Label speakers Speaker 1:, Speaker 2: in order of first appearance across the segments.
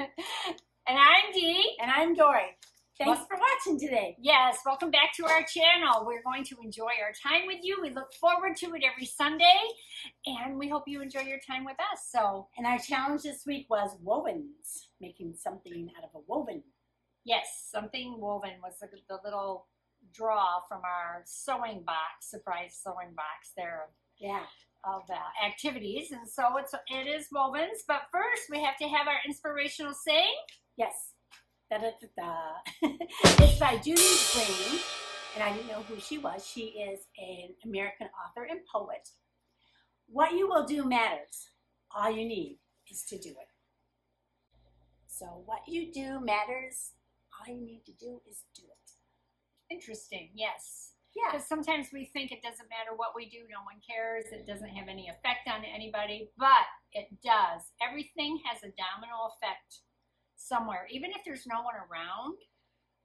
Speaker 1: And I'm Dee.
Speaker 2: And I'm Dory. Thanks for watching today.
Speaker 1: Yes, welcome back to our channel. We're going to enjoy our time with you. We look forward to it every Sunday, and we hope you enjoy your time with us.
Speaker 2: And our challenge this week was wovens, making something out of a woven.
Speaker 1: Yes, something woven was the little draw from our sewing box, surprise sewing box there.
Speaker 2: Yeah.
Speaker 1: Of activities, and so it is wovens. But first, we have to have our inspirational saying.
Speaker 2: Yes. It's by JuJu Green, and I didn't know who she was. She is an American author and poet. What you will do matters. All you need is to do it. So what you do matters. All you need to do is do it.
Speaker 1: Interesting. Yes.
Speaker 2: Yeah.
Speaker 1: Because sometimes we think it doesn't matter what we do. No one cares. It doesn't have any effect on anybody, but it does. Everything has a domino effect somewhere. Even if there's no one around,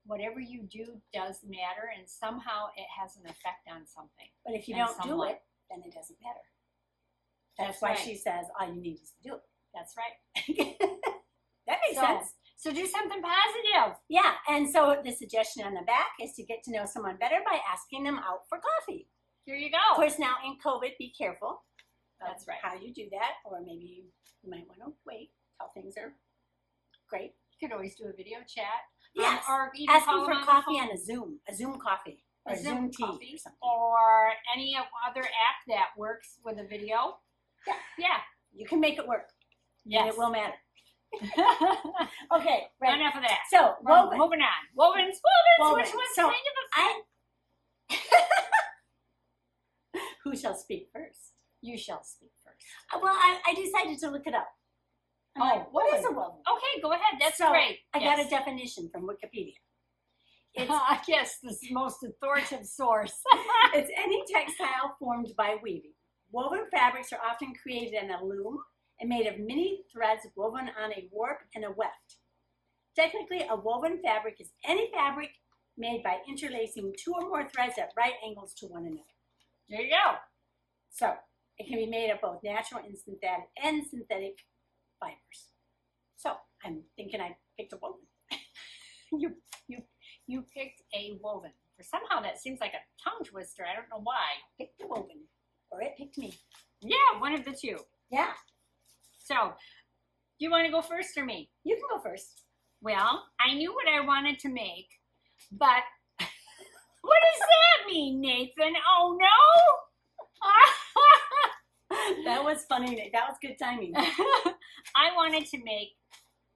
Speaker 1: whatever you do does matter, and somehow it has an effect on something.
Speaker 2: But if you don't do it, then it doesn't matter. That's why she says all you need is to do it.
Speaker 1: That's right.
Speaker 2: That makes sense.
Speaker 1: So do something positive.
Speaker 2: Yeah, and so the suggestion on the back is to get to know someone better by asking them out for coffee.
Speaker 1: Here you go.
Speaker 2: Of course, now in COVID, be careful.
Speaker 1: That's right.
Speaker 2: How you do that, or maybe you might want to wait till things are great.
Speaker 1: You could always do a video chat.
Speaker 2: Yes.
Speaker 1: Or even
Speaker 2: ask them for coffee on a Zoom coffee, or
Speaker 1: Zoom
Speaker 2: tea,
Speaker 1: coffee,
Speaker 2: or something.
Speaker 1: or any other app that works with a video.
Speaker 2: Yeah,
Speaker 1: yeah,
Speaker 2: you can make it work.
Speaker 1: Yes,
Speaker 2: and it will matter. Okay, right.
Speaker 1: Enough of that.
Speaker 2: So,
Speaker 1: moving on. Wovens, which was
Speaker 2: so
Speaker 1: kind of a
Speaker 2: Who shall speak first?
Speaker 1: You shall speak first.
Speaker 2: Well, I decided to look it up. What is a woven?
Speaker 1: Okay, go ahead. That's great.
Speaker 2: I got a definition from Wikipedia.
Speaker 1: It's yes, the most authoritative source.
Speaker 2: It's any textile formed by weaving. Woven fabrics are often created in a loom and made of many threads woven on a warp and a weft. Technically, a woven fabric is any fabric made by interlacing two or more threads at right angles to one another.
Speaker 1: There you go.
Speaker 2: So, it can be made of both natural and synthetic fibers. So, I'm thinking I picked a woven.
Speaker 1: You picked a woven. For somehow that seems like a tongue twister. I don't know why.
Speaker 2: I picked a woven, or it picked me.
Speaker 1: Yeah, one of the two.
Speaker 2: Yeah.
Speaker 1: So, do you want to go first or me?
Speaker 2: You can go first.
Speaker 1: Well, I knew what I wanted to make, but what does that mean, Nathan? Oh,
Speaker 2: no? That was funny. That was good timing.
Speaker 1: I wanted to make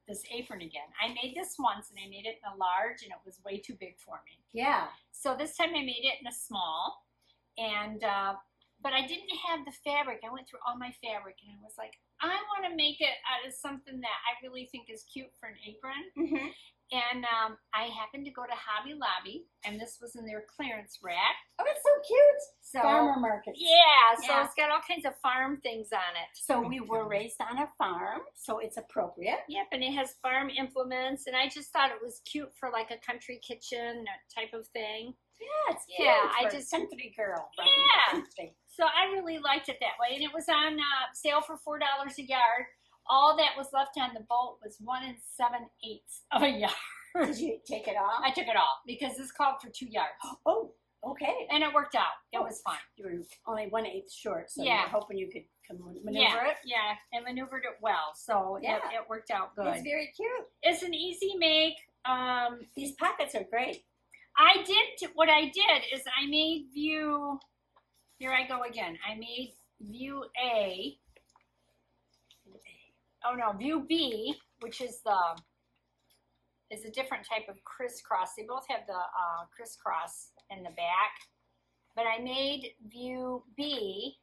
Speaker 1: this apron again. I made this once, and I made it in a large, and it was way too big for me.
Speaker 2: Yeah.
Speaker 1: So this time I made it in a small, and but I didn't have the fabric. I went through all my fabric, and I was like, I want to make it out of something that I really think is cute for an apron.
Speaker 2: Mm-hmm.
Speaker 1: And I happened to go to Hobby Lobby, and this was in their clearance rack.
Speaker 2: Oh, it's so cute.
Speaker 1: So,
Speaker 2: farmer market.
Speaker 1: Yeah, so it's got all kinds of farm things on it.
Speaker 2: So we were raised on a farm, so it's appropriate.
Speaker 1: Yep, and it has farm implements, and I just thought it was cute for like a country kitchen type of thing.
Speaker 2: Yeah, it's cute.
Speaker 1: Yeah,
Speaker 2: I just country girl.
Speaker 1: Yeah. So I really liked it that way, and it was on sale for $4 a yard. All that was left on the boat was 1 7/8 of a yard.
Speaker 2: Did you take it off?
Speaker 1: I took it off because this called for 2 yards.
Speaker 2: Oh, okay.
Speaker 1: And it worked out. It was fine.
Speaker 2: You were only 1/8 short, so
Speaker 1: yeah.
Speaker 2: you were hoping you could maneuver it.
Speaker 1: Yeah, I maneuvered it well, so it worked out good.
Speaker 2: It's very cute.
Speaker 1: It's an easy make.
Speaker 2: These pockets are great.
Speaker 1: What I did is I made view. Here I go again. I made view A. Oh no, view B, which is a different type of crisscross. They both have the crisscross in the back, but I made view B.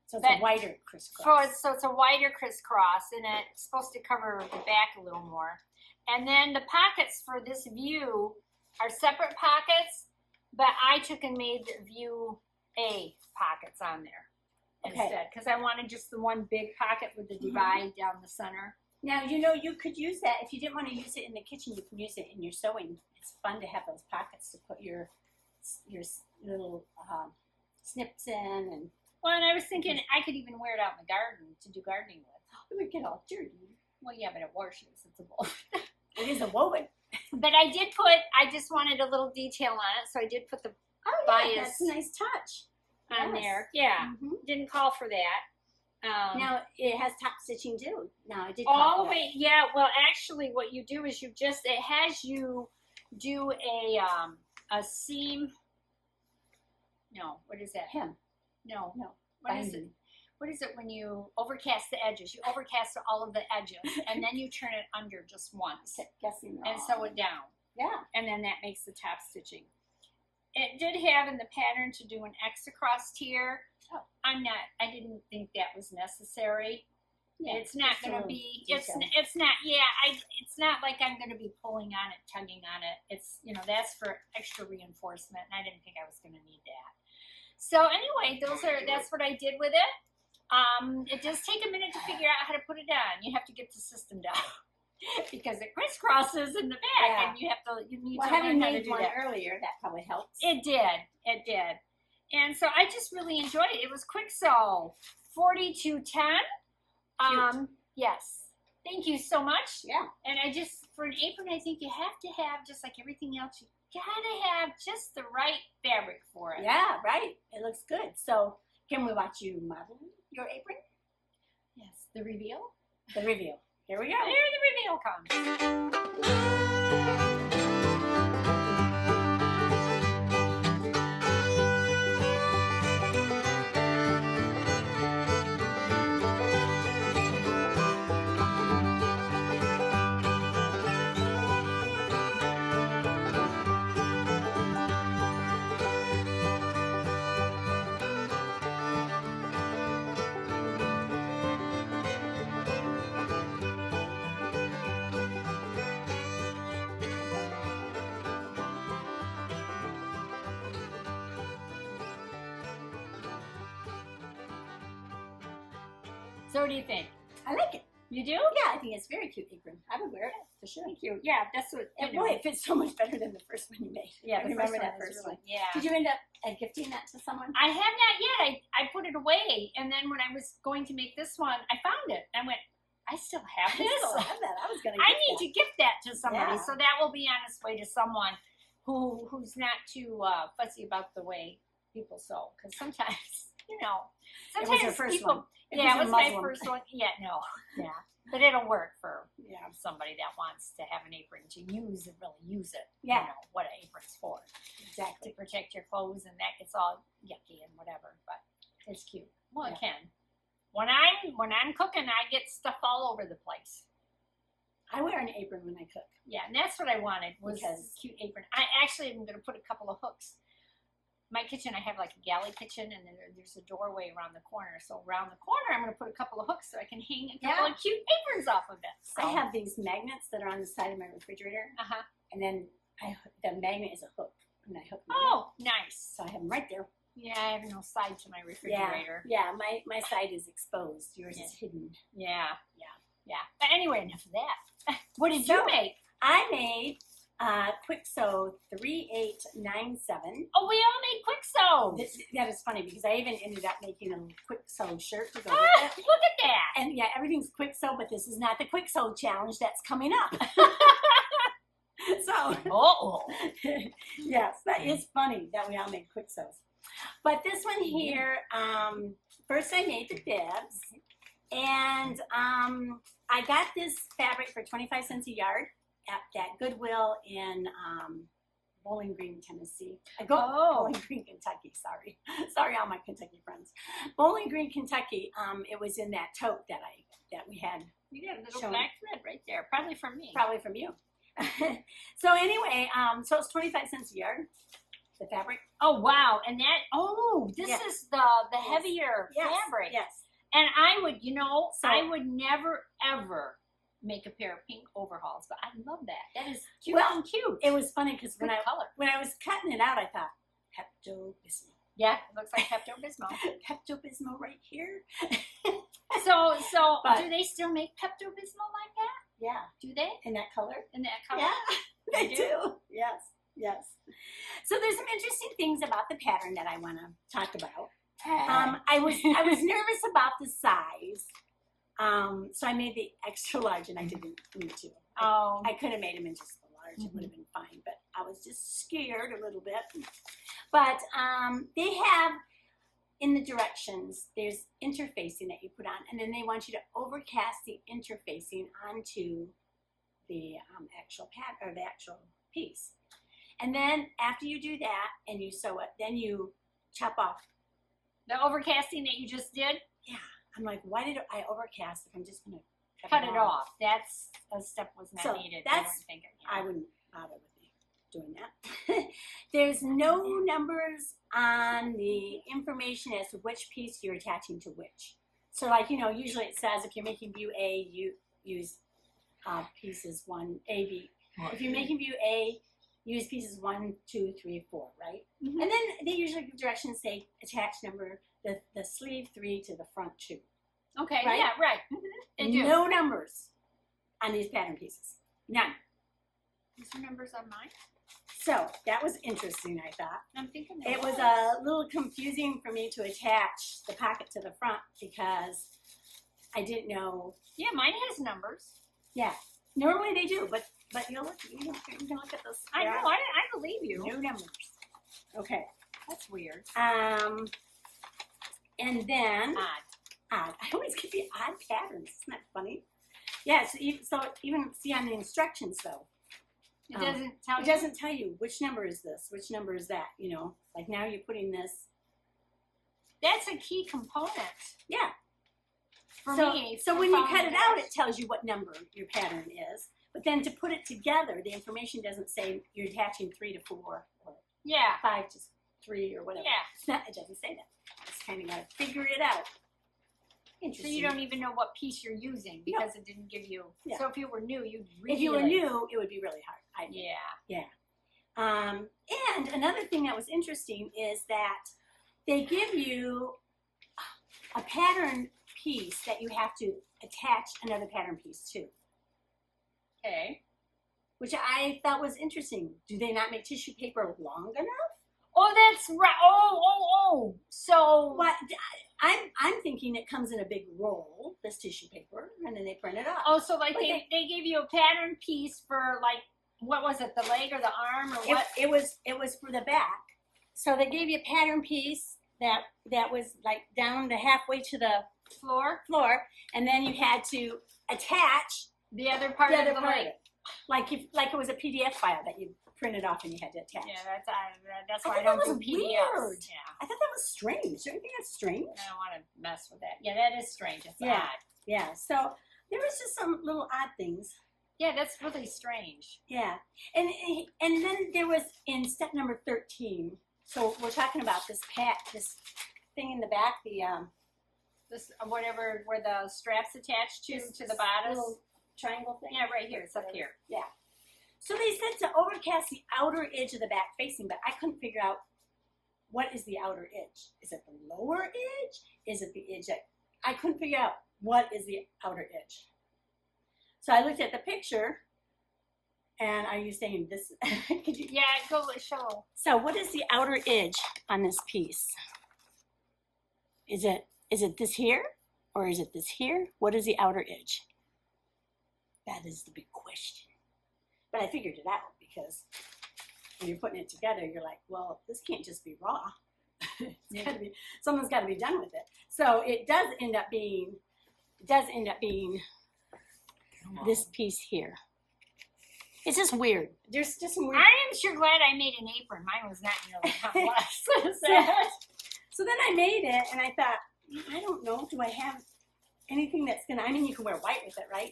Speaker 2: So it's a wider crisscross.
Speaker 1: So it's a wider crisscross, and it's supposed to cover the back a little more. And then the pockets for this view are separate pockets, but I took and made view A pockets on there instead, because I wanted just the one big pocket with the divide down the center.
Speaker 2: Now, you could use that. If you didn't want to use it in the kitchen, you can use it in your sewing. It's fun to have those pockets to put your little snips in. And
Speaker 1: well, and I was thinking I could even wear it out in the garden to do gardening with.
Speaker 2: It would get all dirty.
Speaker 1: Well, yeah, but it washes. It's a woven.
Speaker 2: It is a woven.
Speaker 1: But I just wanted a little detail on it, so I did put the bias
Speaker 2: That's a nice touch.
Speaker 1: on
Speaker 2: Yes.
Speaker 1: there. Yeah, didn't call for that.
Speaker 2: Now it has top stitching too. No, it did
Speaker 1: all
Speaker 2: call
Speaker 1: the
Speaker 2: for
Speaker 1: way. Yeah. Well, actually, what you do is it has you do a seam. No, what is that?
Speaker 2: Hem.
Speaker 1: No.
Speaker 2: No.
Speaker 1: What is it? What is it when you overcast the edges? You overcast all of the edges, and then you turn it under just once,
Speaker 2: Guessing wrong.
Speaker 1: and sew it down,
Speaker 2: Yeah.
Speaker 1: and then that makes the top stitching. It did have in the pattern to do an X across here.
Speaker 2: Oh.
Speaker 1: I didn't think that was necessary.
Speaker 2: Yeah,
Speaker 1: it's not going to be. It's not. Yeah. It's not like I'm going to be pulling on it, tugging on it. It's that's for extra reinforcement, and I didn't think I was going to need that. So anyway, that's what I did with it. It does take a minute to figure out how to put it on. You have to get the system down because it crisscrosses in the back, and you need to learn how to do that.
Speaker 2: Earlier, that probably helps.
Speaker 1: It did, and so I just really enjoyed it. It was Kwik Sew, 4210. Yes, thank you so much.
Speaker 2: Yeah,
Speaker 1: and for an apron, I think you have to have, just like everything else, you gotta have just the right fabric for it.
Speaker 2: Yeah, right. It looks good. So, can we watch you model your apron?
Speaker 1: Yes, the reveal.
Speaker 2: The reveal. Here we go.
Speaker 1: Here the reveal comes. So what do you think?
Speaker 2: I like it.
Speaker 1: You do?
Speaker 2: Yeah, I think it's a very cute apron. I would wear it for sure.
Speaker 1: Thank you. Yeah, that's what.
Speaker 2: And boy, it fits so much better than the first one you made.
Speaker 1: Yeah,
Speaker 2: I remember that first one.
Speaker 1: Yeah.
Speaker 2: Did you end up gifting that to someone?
Speaker 1: I have not yet. I put it away, and then when I was going to make this one, I found it. I went, I still have this.
Speaker 2: I still have that. I was going to.
Speaker 1: I need to gift that to somebody,
Speaker 2: Yeah.
Speaker 1: so that will be on its way to someone who's not too fussy about the way people sew, because sometimes
Speaker 2: It was your first
Speaker 1: people.
Speaker 2: one.
Speaker 1: It was my first one. Yeah, no, yeah, but it'll work for somebody that wants to have an apron to use and really use it.
Speaker 2: Yeah.
Speaker 1: What an apron's for.
Speaker 2: Exactly.
Speaker 1: To protect your clothes, and that gets all yucky and whatever, but it's cute. Well, it can. When I'm cooking, I get stuff all over the place.
Speaker 2: I wear an apron when I cook.
Speaker 1: Yeah, and that's what I wanted, was a cute apron. I actually am going to put a couple of hooks. My kitchen, I have like a galley kitchen, and then there's a doorway around the corner. So around the corner, I'm going to put a couple of hooks so I can hang a couple of cute aprons off of it. So.
Speaker 2: I have these magnets that are on the side of my refrigerator, and then the magnet is a hook, and I hook them.
Speaker 1: Oh, nice.
Speaker 2: So I have them right there.
Speaker 1: Yeah, I have no side to my refrigerator.
Speaker 2: Yeah, my side is exposed. Yours is hidden.
Speaker 1: Yeah. But anyway, enough of that. What did you make?
Speaker 2: I made Kwik Sew 3897.
Speaker 1: Oh, we all made Kwik Sew.
Speaker 2: That is funny because I even ended up making a Kwik Sew shirt to go with it.
Speaker 1: Look at that.
Speaker 2: And yeah, everything's Kwik Sew, but this is not the Kwik Sew challenge that's coming up. So, yes, that is funny that we all make Kwik Sews. But this one here, first I made the bibs, and I got this fabric for 25 cents a yard at that Goodwill in Bowling Green, Tennessee. Bowling Green, Kentucky, sorry, all my Kentucky friends. Bowling Green, Kentucky, it was in that tote that we had.
Speaker 1: You got a little black thread right there, probably from me.
Speaker 2: Probably from you. So anyway, so it's 25 cents a yard, the fabric.
Speaker 1: Oh, wow. And this is the heavier fabric.
Speaker 2: Yes.
Speaker 1: And I would, I would never, ever make a pair of pink overalls, but I love that. That is cute and cute.
Speaker 2: It was funny because when I was cutting it out, I thought, Pesto Bismo.
Speaker 1: Yeah, it looks like Pesto Bismo.
Speaker 2: Pesto Bismo right here.
Speaker 1: So do they still make Pesto Bismo like that?
Speaker 2: Yeah.
Speaker 1: Do they?
Speaker 2: In that color?
Speaker 1: In that color?
Speaker 2: Yeah, they do. Yes. So there's some interesting things about the pattern that I want to talk about. I was nervous about the size, So I made the extra large, and I didn't need to.
Speaker 1: Oh.
Speaker 2: I could have made them in just the large. It would have been fine, but I was just scared a little bit. But they have, in the directions, there's interfacing that you put on, and then they want you to overcast the interfacing onto the actual pad or the actual piece. And then after you do that and you sew it, then you chop off.
Speaker 1: The overcasting that you just did?
Speaker 2: Yeah. I'm like, why did I overcast if I'm just going to
Speaker 1: Cut it off. That's a step was not
Speaker 2: So
Speaker 1: needed.
Speaker 2: that's-
Speaker 1: thinking.
Speaker 2: I wouldn't bother with me doing that. There's no numbers on the information as to which piece you're attaching to which. So like, you know, usually it says if you're making view A, you use pieces 1, A, B. If you're making view A, use pieces 1, 2, 3, 4, right?
Speaker 1: Mhm.
Speaker 2: And then they usually give directions, say attach number, the sleeve 3 to the front 2.
Speaker 1: Okay,
Speaker 2: Right?
Speaker 1: yeah, right. They do.
Speaker 2: No numbers on these pattern pieces. None.
Speaker 1: Is there numbers on mine?
Speaker 2: So that was interesting, I thought.
Speaker 1: I'm thinking
Speaker 2: It was a little confusing for me to attach the pocket to the front because I didn't know.
Speaker 1: Yeah, mine has numbers.
Speaker 2: Yeah, normally they do, but you'll look. You can look at this.
Speaker 1: I
Speaker 2: There
Speaker 1: know.
Speaker 2: are
Speaker 1: I believe you.
Speaker 2: no numbers. Okay.
Speaker 1: That's weird.
Speaker 2: And then
Speaker 1: Odd.
Speaker 2: I always get the odd patterns. Isn't that funny? Yeah. So even see on the instructions though.
Speaker 1: It doesn't tell
Speaker 2: It
Speaker 1: you.
Speaker 2: doesn't tell you which number is this, which number is that. You know, like now you're putting this.
Speaker 1: That's a key component
Speaker 2: Yeah.
Speaker 1: for
Speaker 2: so,
Speaker 1: me.
Speaker 2: So
Speaker 1: for
Speaker 2: when you
Speaker 1: following
Speaker 2: cut it
Speaker 1: this.
Speaker 2: out, it tells you what number your pattern is. But then to put it together, the information doesn't say you're attaching 3 to 4 or
Speaker 1: Yeah.
Speaker 2: 5 to 3 or whatever.
Speaker 1: Yeah.
Speaker 2: It's not, it doesn't say that. Just kind of got to figure it out.
Speaker 1: So
Speaker 2: Interesting.
Speaker 1: you don't even know what piece you're using because it didn't give you.
Speaker 2: Yeah.
Speaker 1: So if you were new, you'd really.
Speaker 2: If you were new, it would be really hard. I think.
Speaker 1: Yeah.
Speaker 2: And another thing that was interesting is that they give you a pattern piece that you have to attach another pattern piece to,
Speaker 1: Okay.
Speaker 2: which I thought was interesting. Do they not make tissue paper long enough?
Speaker 1: Oh, that's right. Oh. So.
Speaker 2: What I'm thinking it comes in a big roll, this tissue paper, and then they print it off.
Speaker 1: Oh, so like
Speaker 2: But
Speaker 1: they gave you a pattern piece for like what was it, the leg or the arm or what?
Speaker 2: It was for the back. So they gave you a pattern piece that was like down to halfway to the
Speaker 1: Floor.
Speaker 2: and then you had to attach
Speaker 1: The other part
Speaker 2: the
Speaker 1: of
Speaker 2: other
Speaker 1: the
Speaker 2: part
Speaker 1: leg.
Speaker 2: of it. Like it was a PDF file that you printed off and you had to attach.
Speaker 1: Yeah, that's
Speaker 2: I
Speaker 1: why I
Speaker 2: thought
Speaker 1: don't
Speaker 2: that
Speaker 1: do
Speaker 2: was
Speaker 1: PDFs.
Speaker 2: weird.
Speaker 1: Yeah.
Speaker 2: I thought that was strange. Don't you think that's strange?
Speaker 1: I don't want to mess with that. Yeah, that is strange. It's
Speaker 2: Yeah.
Speaker 1: odd.
Speaker 2: Yeah. So there was just some little odd things.
Speaker 1: Yeah, that's really strange.
Speaker 2: Yeah. And then there was in step number 13. So we're talking about this thing in the back, the
Speaker 1: This whatever where the straps attached to the bodice.
Speaker 2: little triangle thing.
Speaker 1: Yeah, right here. It's up here.
Speaker 2: Yeah. So they said to overcast the outer edge of the back facing, but I couldn't figure out what is the outer edge. Is it the lower edge? Is it the edge that I couldn't figure out what is the outer edge. So I looked at the picture, and are you saying this? Could you?
Speaker 1: Yeah, go show.
Speaker 2: So what is the outer edge on this piece? Is it this here, or is it this here? What is the outer edge? That is the big question. But I figured it out because when you're putting it together, you're like, well, this can't just be raw. Someone's got to be done with it. So it does end up being this piece here. It's just weird. There's just some weird.
Speaker 1: I am sure glad I made an apron. Mine was not nearly complex.
Speaker 2: So then I made it, and I thought, I don't know, do I have anything that's gonna? I mean, you can wear white with it, right?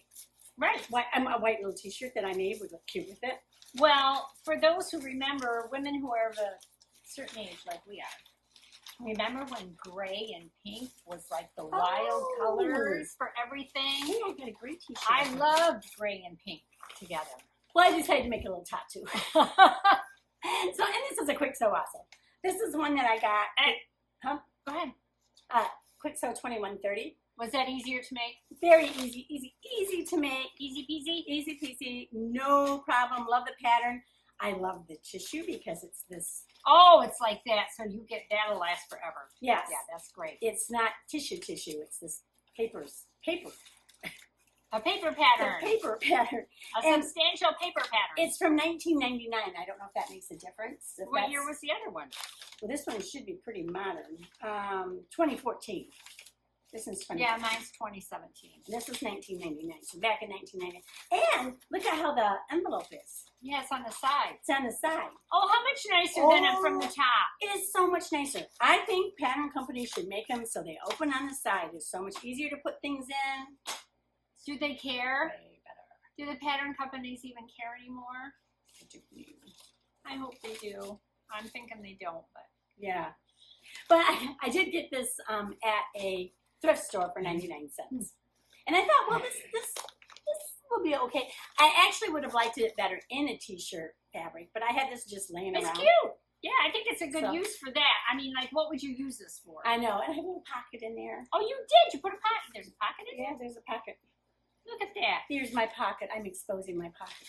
Speaker 1: Right.
Speaker 2: A white little T-shirt that I made would look cute with it.
Speaker 1: Well, for those who remember, women who are of a certain age like we are, remember when gray and pink was like the wild colors for everything?
Speaker 2: Hey, I got a great T-shirt.
Speaker 1: I loved gray and pink together.
Speaker 2: Well, I decided to make a little tattoo. So, and this is a Kwik Sew also. This is one that I got.
Speaker 1: Go ahead.
Speaker 2: Kwik Sew 2130.
Speaker 1: Was that easier to make?
Speaker 2: Very easy to make.
Speaker 1: Easy peasy?
Speaker 2: Easy peasy, no problem. Love the pattern. I love the tissue because it's this.
Speaker 1: Oh, it's like that. So you get, that'll last forever.
Speaker 2: Yes.
Speaker 1: Yeah, that's great.
Speaker 2: It's not tissue. It's this paper.
Speaker 1: A paper
Speaker 2: The
Speaker 1: pattern.
Speaker 2: paper pattern.
Speaker 1: A
Speaker 2: And
Speaker 1: substantial paper pattern.
Speaker 2: It's from 1999. I don't know if that makes a difference. If
Speaker 1: What
Speaker 2: that's-
Speaker 1: year was the other one?
Speaker 2: Well, this one should be pretty modern. 2014. This is 2014.
Speaker 1: Yeah, mine's 2017.
Speaker 2: This is 1999. So back in 1999. And look at how the envelope is.
Speaker 1: Yeah, it's on the side.
Speaker 2: It's on the side.
Speaker 1: Oh, how much nicer than it from the top.
Speaker 2: It is so much nicer. I think pattern companies should make them so they open on the side. It's so much easier to put things in.
Speaker 1: Do they care?
Speaker 2: Way better.
Speaker 1: Do the pattern companies even care anymore? I hope they do. I'm thinking they don't, but
Speaker 2: Yeah. But I did get this at a thrift store for 99 cents. And I thought, well, this will be okay. I actually would have liked it better in a t-shirt fabric, but I had this just laying
Speaker 1: it's
Speaker 2: around.
Speaker 1: cute. Yeah, I think it's a good
Speaker 2: So-
Speaker 1: use for that. I mean, like, what would you use this for?
Speaker 2: I know. And I have a little pocket in there.
Speaker 1: Oh, you did. You put a pocket. There's a pocket in there.
Speaker 2: Yeah, there's a pocket.
Speaker 1: Look at that.
Speaker 2: Here's my pocket. I'm exposing my pocket.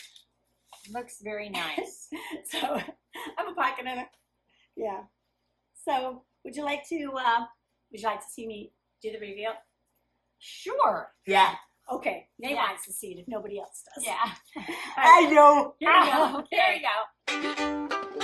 Speaker 1: Looks very nice.
Speaker 2: So I have a pocket in it. Yeah. So would you like to see me do the reveal?
Speaker 1: Sure.
Speaker 2: Yeah. Okay. Nate
Speaker 1: Yeah.
Speaker 2: wants to see it if nobody else does.
Speaker 1: Yeah.
Speaker 2: I know. Here we
Speaker 1: Oh,
Speaker 2: go.
Speaker 1: okay.
Speaker 2: There we go.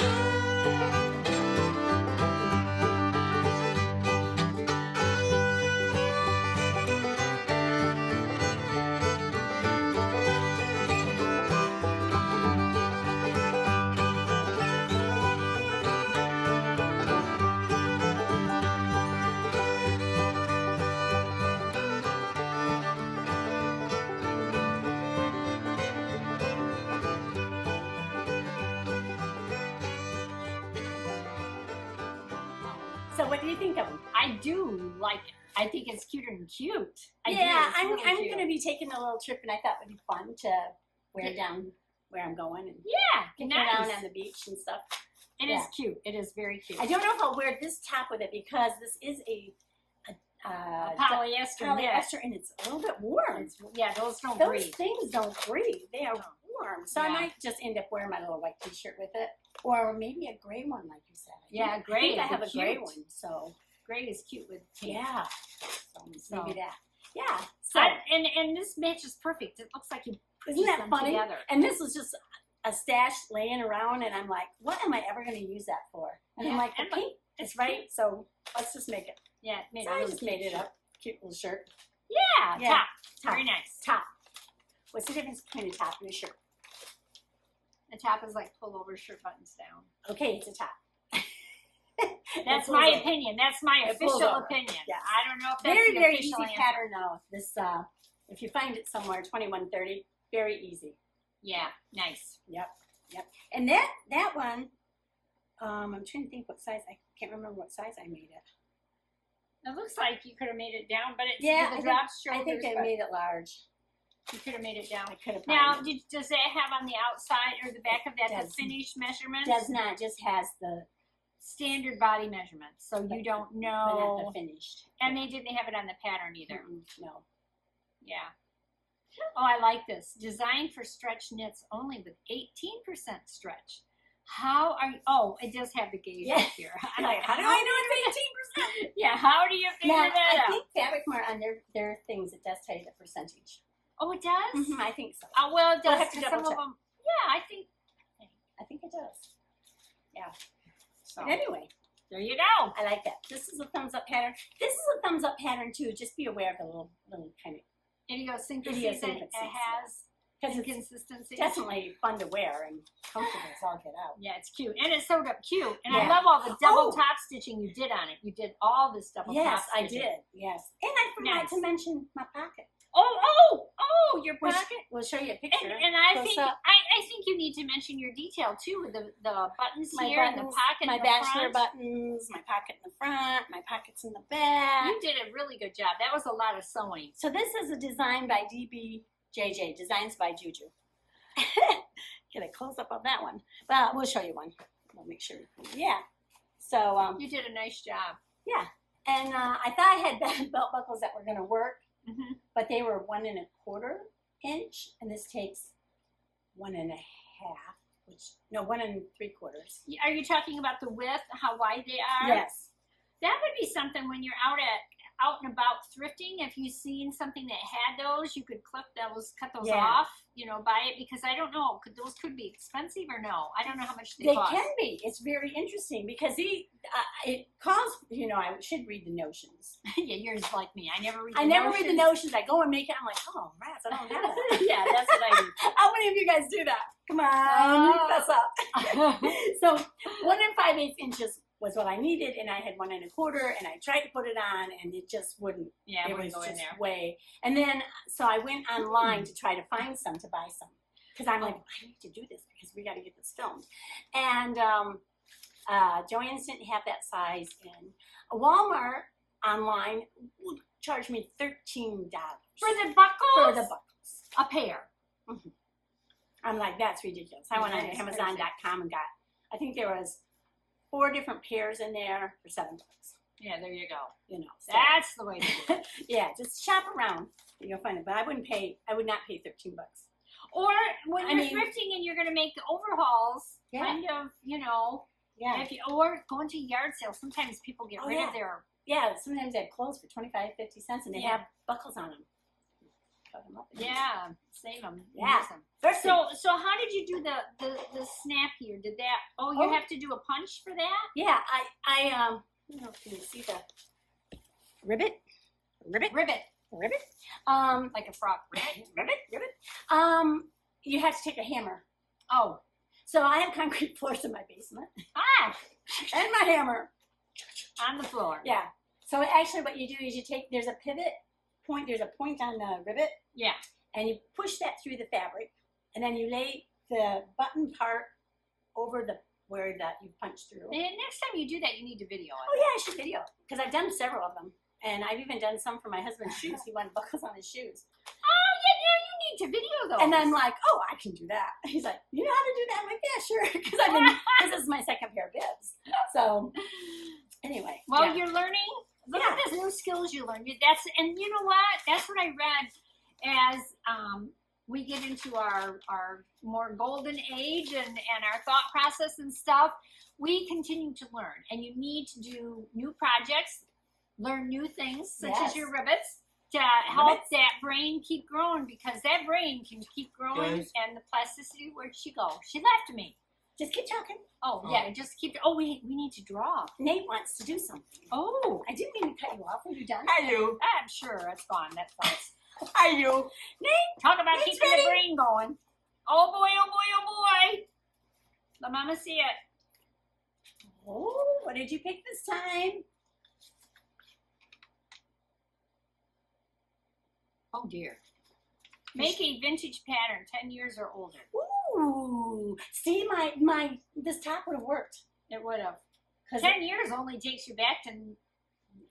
Speaker 2: So what do you think of them?
Speaker 1: I do like it. I think it's cuter than cute. I do.
Speaker 2: Yeah,
Speaker 1: It's
Speaker 2: I'm
Speaker 1: really cute.
Speaker 2: going to be taking a little trip, and I thought it would be fun to wear down where I'm going and
Speaker 1: Yeah,
Speaker 2: get
Speaker 1: nice.
Speaker 2: around on the beach and stuff.
Speaker 1: It is cute. It is very cute.
Speaker 2: I don't know if I'll wear this top with it because this is a
Speaker 1: Polyester knit.
Speaker 2: polyester, and it's a little bit warm.
Speaker 1: Yeah, those don't
Speaker 2: Those
Speaker 1: breathe.
Speaker 2: things don't breathe. They are warm. So I
Speaker 1: Yeah.
Speaker 2: might just end up wearing my little white t-shirt with it, or maybe a gray one, like you said.
Speaker 1: Yeah,
Speaker 2: I
Speaker 1: gray
Speaker 2: think I
Speaker 1: is
Speaker 2: have a gray
Speaker 1: cute.
Speaker 2: one, so
Speaker 1: Gray is cute with pink.
Speaker 2: yeah.
Speaker 1: So-
Speaker 2: Maybe that. Yeah. So
Speaker 1: and this matches perfect. It looks like you put
Speaker 2: isn't that
Speaker 1: them
Speaker 2: funny?
Speaker 1: together.
Speaker 2: And this was just a stash laying around, and I'm like, what am I ever going to use that for? And I'm
Speaker 1: Yeah,
Speaker 2: like, the
Speaker 1: and
Speaker 2: pink is right, so let's just make it.
Speaker 1: Yeah, it made
Speaker 2: So
Speaker 1: a
Speaker 2: I
Speaker 1: really
Speaker 2: just
Speaker 1: cute
Speaker 2: made it
Speaker 1: shirt.
Speaker 2: up. Cute little shirt.
Speaker 1: Yeah,
Speaker 2: Yeah,
Speaker 1: top.
Speaker 2: top.
Speaker 1: Very nice.
Speaker 2: Top. What's the difference between a top and a shirt?
Speaker 1: The top is like pull over shirt buttons down.
Speaker 2: Okay, it's a top.
Speaker 1: That's
Speaker 2: It
Speaker 1: my
Speaker 2: pulls over.
Speaker 1: opinion. That's my
Speaker 2: It pulls
Speaker 1: official
Speaker 2: over.
Speaker 1: opinion.
Speaker 2: Yes.
Speaker 1: I don't know if that's
Speaker 2: Very,
Speaker 1: the
Speaker 2: very
Speaker 1: official
Speaker 2: easy
Speaker 1: answer.
Speaker 2: pattern though. This, if you find it somewhere, 2130, very easy.
Speaker 1: Yeah, nice.
Speaker 2: Yep. And that one, I'm trying to think what size. I can't remember what size I made it.
Speaker 1: It looks like you could have made it down, but it's
Speaker 2: Yeah,
Speaker 1: with the
Speaker 2: I
Speaker 1: drop
Speaker 2: I
Speaker 1: shoulders.
Speaker 2: think I
Speaker 1: but
Speaker 2: made it large.
Speaker 1: you could have made it down.
Speaker 2: I could have.
Speaker 1: Now, does that have on the outside or the back of that the
Speaker 2: Does-
Speaker 1: finished measurements?
Speaker 2: does not, just has the
Speaker 1: Standard body measurements, so you don't
Speaker 2: but not
Speaker 1: know.
Speaker 2: the finished.
Speaker 1: And they didn't have it on the pattern either.
Speaker 2: No.
Speaker 1: Yeah. Oh, I like this. Designed for stretch knits only with 18% stretch. How are you? Oh, it does have the gauge
Speaker 2: Yeah.
Speaker 1: up here. I'm like,
Speaker 2: How do I know it's 18%?
Speaker 1: Yeah, how do you figure
Speaker 2: Now,
Speaker 1: that
Speaker 2: I
Speaker 1: out?
Speaker 2: think Fabric Mart on their things, it does tell you the percentage.
Speaker 1: Oh, it does?
Speaker 2: I think so.
Speaker 1: Oh, well, it
Speaker 2: We'll
Speaker 1: does.
Speaker 2: have to
Speaker 1: 'cause some
Speaker 2: double
Speaker 1: of
Speaker 2: check.
Speaker 1: them. Yeah, I think.
Speaker 2: I think it does.
Speaker 1: So,
Speaker 2: But anyway,
Speaker 1: there you go.
Speaker 2: I like that. This is a thumbs up pattern. This is a thumbs up pattern too. Just be aware of the little kind of,
Speaker 1: Idiosyncrasies
Speaker 2: Idiosyncrasies,
Speaker 1: it has.
Speaker 2: because it's
Speaker 1: Inconsistency.
Speaker 2: definitely fun to wear and comfortable as all get out.
Speaker 1: Yeah, it's cute. And it's sewed up cute. And I
Speaker 2: Yeah.
Speaker 1: love all the double
Speaker 2: Oh.
Speaker 1: top stitching you did on it. You did all this double
Speaker 2: Yes,
Speaker 1: top
Speaker 2: I
Speaker 1: stitching.
Speaker 2: did. Yes, and I forgot
Speaker 1: Nice.
Speaker 2: to mention my pocket.
Speaker 1: Oh, your
Speaker 2: Which-
Speaker 1: pocket.
Speaker 2: We'll show you a picture.
Speaker 1: And I
Speaker 2: Close
Speaker 1: think
Speaker 2: up.
Speaker 1: I think you need to mention your detail too with the buttons
Speaker 2: My
Speaker 1: here
Speaker 2: buttons,
Speaker 1: and the pocket
Speaker 2: my
Speaker 1: in the
Speaker 2: bachelor
Speaker 1: front.
Speaker 2: buttons, my pocket in the front, my pockets in the back.
Speaker 1: You did a really good job. That was a lot of sewing.
Speaker 2: So this is a design by DBJJ, Designs by JuJu. Get a close up of that one. Well, we'll show you one. We'll make sure. Yeah. So
Speaker 1: You did a nice job.
Speaker 2: and I thought I had belt buckles that were going to work,
Speaker 1: Mm-hmm.
Speaker 2: but they were 1 1/4 inch, and this takes 1 1/2, which no 1 3/4.
Speaker 1: Are you talking about the width, how wide they are?
Speaker 2: Yes.
Speaker 1: That would be something when you're out out and about thrifting, if you've seen something that had those, you could cut those
Speaker 2: Yeah.
Speaker 1: off, you know, buy it, because I don't know, those could be expensive or no. I don't know how much they cost.
Speaker 2: They can be. It's very interesting because it calls, you know, I should read the notions.
Speaker 1: Yeah, yours is like me. I never read
Speaker 2: the notions. I go and make it. I'm like, oh, rats, I don't have that.
Speaker 1: Yeah, that's what I do.
Speaker 2: How many of you guys do that? Come on, fess up. So 1 5/8 inches was what I needed, and I had 1 1/4, and I tried to put it on, and it just wouldn't.
Speaker 1: Yeah,
Speaker 2: it
Speaker 1: wouldn't
Speaker 2: was
Speaker 1: go in
Speaker 2: just
Speaker 1: there.
Speaker 2: way. And then, so I went online to try to find some to buy some, because I'm like, I need to do this because we got to get this filmed. And Joann's didn't have that size in. Walmart online would charge me $13
Speaker 1: For the buckles?
Speaker 2: for the buckles.
Speaker 1: A pair.
Speaker 2: Mm-hmm. I'm like, that's ridiculous. I went on
Speaker 1: That is
Speaker 2: Amazon.com and got, I think there was 4 different pairs in there for $7.
Speaker 1: Yeah, there you go.
Speaker 2: You know, so,
Speaker 1: That's the way to do it.
Speaker 2: yeah, just shop around. You'll find it. But I would not pay $13.
Speaker 1: Or when
Speaker 2: I
Speaker 1: you're
Speaker 2: mean-
Speaker 1: thrifting and you're going to make overhauls,
Speaker 2: Yeah.
Speaker 1: kind of, you know,
Speaker 2: Yeah.
Speaker 1: or going to yard sales. Sometimes people get rid of their.
Speaker 2: Yeah, sometimes they have clothes for 25, 50 cents and they
Speaker 1: Yeah.
Speaker 2: have buckles on them. Put 'em up and
Speaker 1: Yeah, save them.
Speaker 2: Yeah.
Speaker 1: Use 'em.
Speaker 2: Thrifting.
Speaker 1: So how did you do the snap here? Did that? Oh, you
Speaker 2: Oh.
Speaker 1: have to do a punch for that.
Speaker 2: Yeah, I don't know if you can see the ribbit.
Speaker 1: Ribbit, like a frock.
Speaker 2: Ribbit. You have to take a hammer.
Speaker 1: Oh,
Speaker 2: So I have concrete floors in my basement and my hammer.
Speaker 1: on the floor.
Speaker 2: Yeah. So actually what you do is there's a pivot point, there's a point on the rivet,
Speaker 1: Yeah.
Speaker 2: and you push that through the fabric, and then you lay the button part over where you punch through.
Speaker 1: And next time you do that, you need to video
Speaker 2: Oh
Speaker 1: it.
Speaker 2: yeah, I should video because I've done several of them, and I've even done some for my husband's shoes. He wanted buckles on his shoes,
Speaker 1: Oh, yeah, you need to video those.
Speaker 2: and I'm like, oh, I can do that. He's like, you know how to do that? I'm like, yeah, sure, because this is my second pair of bibs. So anyway,
Speaker 1: well,
Speaker 2: yeah.
Speaker 1: you're learning. Look
Speaker 2: Yeah.
Speaker 1: at the new skills you learned. And you know what? That's what I read as we get into our more golden age and our thought process and stuff. We continue to learn, and you need to do new projects, learn new things, such as
Speaker 2: Yes.
Speaker 1: your ribbets, to help that brain keep growing, because that brain can keep growing.
Speaker 3: Guys.
Speaker 1: And the plasticity, where'd she go? She left me.
Speaker 2: Just keep talking.
Speaker 1: Oh, yeah, just keep. Oh, we need to draw.
Speaker 2: Nate wants to do something.
Speaker 1: Oh,
Speaker 2: I didn't mean to cut you off. Are you done?
Speaker 3: Hi, you.
Speaker 1: I'm sure that's fun. That's fun.
Speaker 3: Hi, you.
Speaker 1: Talk about
Speaker 2: Nate's
Speaker 1: keeping
Speaker 2: ready.
Speaker 1: the brain going. Oh boy, oh boy, oh boy. Let mama see it.
Speaker 2: Oh, what did you pick this time?
Speaker 1: Oh dear. Make a vintage pattern 10 years or older.
Speaker 2: Ooh, see, this top would have worked.
Speaker 1: It would have.
Speaker 2: 'Cause
Speaker 1: 10 years only takes you back to,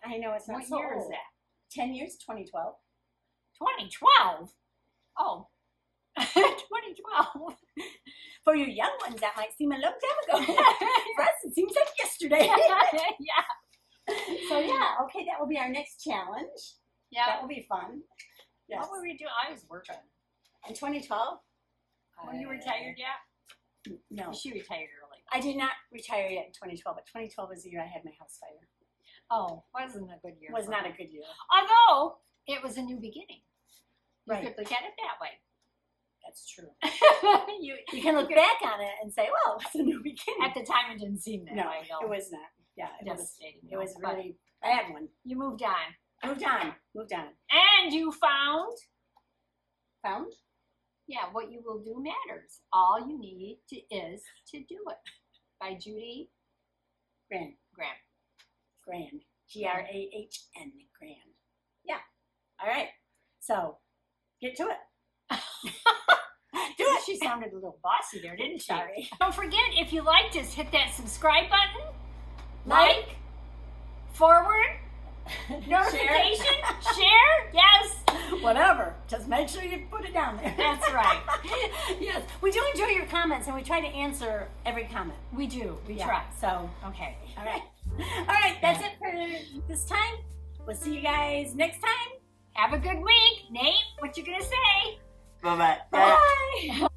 Speaker 2: I know it's not
Speaker 1: what
Speaker 2: so
Speaker 1: year is
Speaker 2: old.
Speaker 1: that?
Speaker 2: 10 years, 2012.
Speaker 1: 2012? Oh. 2012.
Speaker 2: For you young ones, that might seem a long time ago. For us, it seems like yesterday.
Speaker 1: Yeah.
Speaker 2: So yeah, okay, that will be our next challenge.
Speaker 1: Yeah.
Speaker 2: That will be fun. Yes.
Speaker 1: What were we doing? I was working.
Speaker 2: In 2012?
Speaker 1: Were you retired yet?
Speaker 2: No.
Speaker 1: She retired early.
Speaker 2: I did not retire yet in 2012, but 2012 was the year I had my house fire.
Speaker 1: Oh, wasn't a good year.
Speaker 2: It was
Speaker 1: for
Speaker 2: not
Speaker 1: her.
Speaker 2: a good year.
Speaker 1: Although, it was a new beginning. You
Speaker 2: Right.
Speaker 1: could look at it that way.
Speaker 2: That's true.
Speaker 1: you
Speaker 2: You can look back on it and say, well, it's a new beginning.
Speaker 1: At the time, it didn't seem that
Speaker 2: No,
Speaker 1: way.
Speaker 2: it was not. Yeah, it was,
Speaker 1: devastating.
Speaker 2: it was
Speaker 1: but
Speaker 2: really a bad one.
Speaker 1: You moved on.
Speaker 2: Moved on.
Speaker 1: And you found,
Speaker 2: Found?
Speaker 1: yeah, what you will do matters. All you need is to do it. By Judy
Speaker 2: Grand.
Speaker 1: Graham.
Speaker 2: Grand. Grahn. Grand. Yeah. All right. So, get to it.
Speaker 1: Do it. She sounded a little bossy there, didn't she?
Speaker 2: Sorry.
Speaker 1: Don't forget, if you liked us, hit that subscribe button.
Speaker 2: Like.
Speaker 1: Forward. Notification. Share. Yes.
Speaker 2: Whatever. Just make sure you put it down there.
Speaker 1: That's right.
Speaker 2: Yes. We do enjoy your comments, and we try to answer every comment.
Speaker 1: We do. We
Speaker 2: Yeah.
Speaker 1: try.
Speaker 2: So,
Speaker 1: Okay.
Speaker 2: all right. All right. That's it for this time. We'll see you guys next time.
Speaker 1: Have a good week. Nate, what you gonna say?
Speaker 3: Bye-bye.
Speaker 2: Bye.